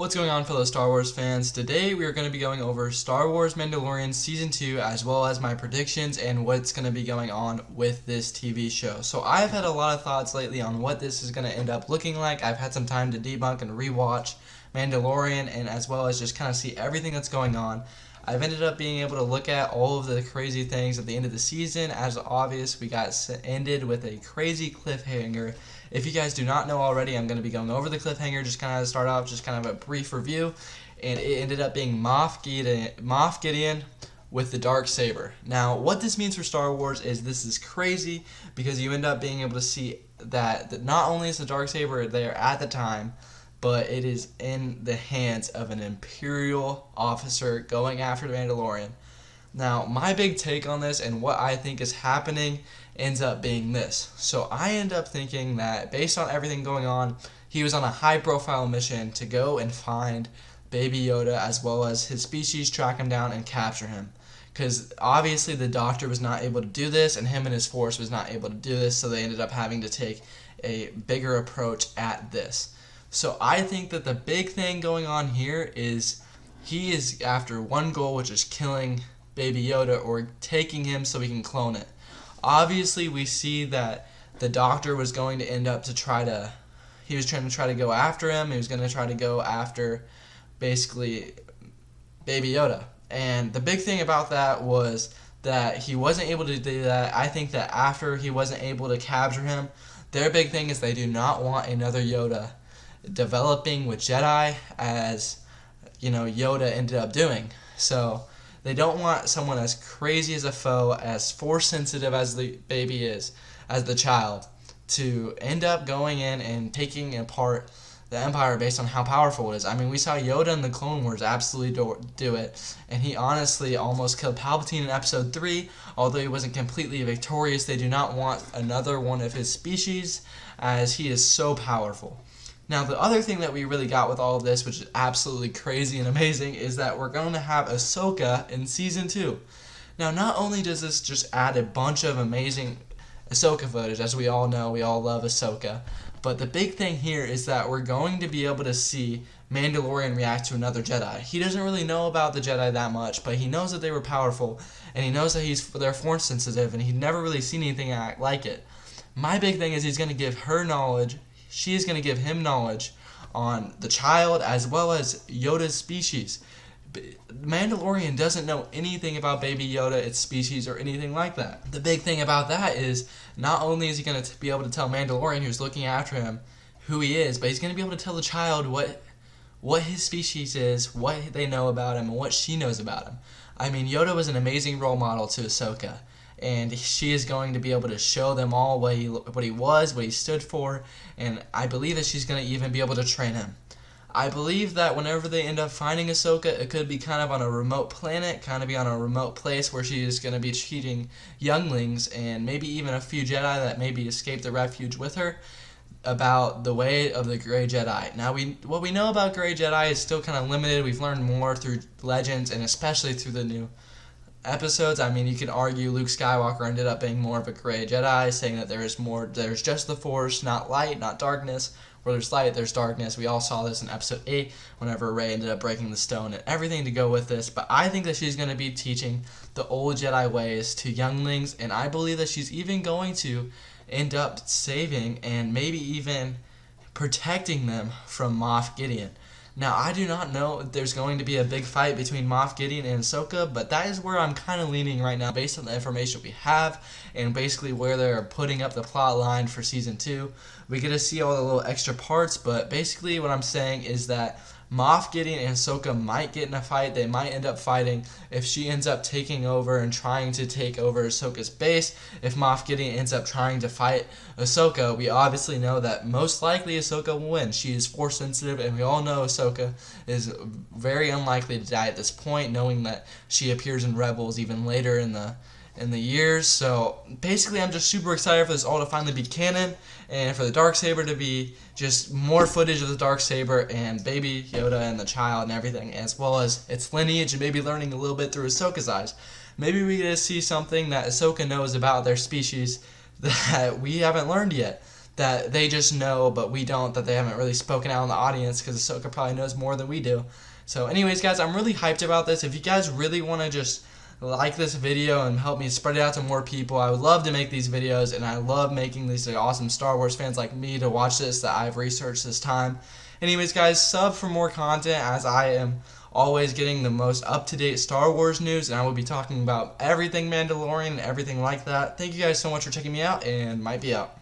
What's going on, fellow Star Wars fans? Today we are going to be going over Star Wars Mandalorian Season 2 as well as my predictions and what's going to be going on with this TV show. So I've had a lot of thoughts lately on what this is going to end up looking like. I've had some time to debunk and rewatch Mandalorian and as well as just kind of see everything that's going on. I've ended up being able to look at all of the crazy things at the end of the season. As obvious, we got ended with a crazy cliffhanger. If you guys do not know already, I'm going to be going over the cliffhanger, just kind of start off, just kind of a brief review. And it ended up being Moff Gideon with the Darksaber. Now, what this means for Star Wars is this is crazy because you end up being able to see that not only is the Darksaber there at the time, but it is in the hands of an Imperial officer going after the Mandalorian. Now, my big take on this and what I think is happening ends up being this. So I end up thinking that based on everything going on, he was on a high-profile mission to go and find Baby Yoda as well as his species, track him down, and capture him. Because obviously the Doctor was not able to do this, and him and his force was not able to do this, so they ended up having to take a bigger approach at this. So I think that the big thing going on here is he is after one goal, which is killing Baby Yoda or taking him so he can clone it. Obviously, we see that the Doctor was going to end up he was trying to try to go after him. He was going to try to go after basically Baby Yoda. And the big thing about that was that he wasn't able to do that. I think that after he wasn't able to capture him, their big thing is they do not want another Yoda developing with Jedi as Yoda ended up doing. So they don't want someone as crazy as a foe, as force sensitive as the baby is, as the child, to end up going in and taking apart the Empire based on how powerful it is. I mean, we saw Yoda in the Clone Wars absolutely do it, and he honestly almost killed Palpatine in Episode 3, although he wasn't completely victorious. They do not want another one of his species, as he is so powerful. Now, the other thing that we really got with all of this, which is absolutely crazy and amazing, is that we're going to have Ahsoka in Season 2. Now, not only does this just add a bunch of amazing Ahsoka footage, as we all know, we all love Ahsoka, but the big thing here is that we're going to be able to see Mandalorian react to another Jedi. He doesn't really know about the Jedi that much, but he knows that they were powerful, and he knows that they're force sensitive, and he'd never really seen anything like it. My big thing is he's going to give her knowledge. She is going to give him knowledge on the child as well as Yoda's species. Mandalorian doesn't know anything about Baby Yoda, its species, or anything like that. The big thing about that is not only is he going to be able to tell Mandalorian, who's looking after him, who he is, but he's going to be able to tell the child what his species is, what they know about him, and what she knows about him. I mean, Yoda was an amazing role model to Ahsoka, and she is going to be able to show them all what he was, what he stood for, and I believe that she's going to even be able to train him. I believe that whenever they end up finding Ahsoka, it could be kind of on a remote planet, kind of be on a remote place where she is going to be teaching younglings and maybe even a few Jedi that maybe escaped the refuge with her about the way of the Grey Jedi. Now, what we know about Grey Jedi is still kind of limited. We've learned more through Legends and especially through the new episodes. I mean, you can argue Luke Skywalker ended up being more of a Grey Jedi, saying that there's just the Force, not light, not darkness. Where there's light, there's darkness. We all saw this in Episode 8 whenever Rey ended up breaking the stone and everything to go with this. But I think that she's going to be teaching the old Jedi ways to younglings, and I believe that she's even going to end up saving and maybe even protecting them from Moff Gideon. Now, I do not know if there's going to be a big fight between Moff Gideon and Ahsoka, but that is where I'm kind of leaning right now based on the information we have and basically where they're putting up the plot line for Season 2. We get to see all the little extra parts, but basically what I'm saying is that Moff Gideon and Ahsoka might get in a fight. They might end up fighting if she ends up taking over and trying to take over Ahsoka's base. If Moff Gideon ends up trying to fight Ahsoka, we obviously know that most likely Ahsoka will win. She is force sensitive, and we all know Ahsoka is very unlikely to die at this point, knowing that she appears in Rebels even later in the years. So basically I'm just super excited for this all to finally be canon and for the Darksaber to be just more footage of the Darksaber and Baby Yoda and the child and everything, as well as its lineage and maybe learning a little bit through Ahsoka's eyes. Maybe we get to see something that Ahsoka knows about their species that we haven't learned yet. that they just know, but we don't, that they haven't really spoken out in the audience, because Ahsoka probably knows more than we do. So anyways, guys, I'm really hyped about this. If you guys really want to just like this video and help me spread it out to more people, I would love to make these videos, and I love making these awesome Star Wars fans like me to watch this, that I've researched this time. Anyways, guys, sub for more content, as I am always getting the most up-to-date Star Wars news, and I will be talking about everything Mandalorian and everything like that. Thank you guys so much for checking me out, and might be out.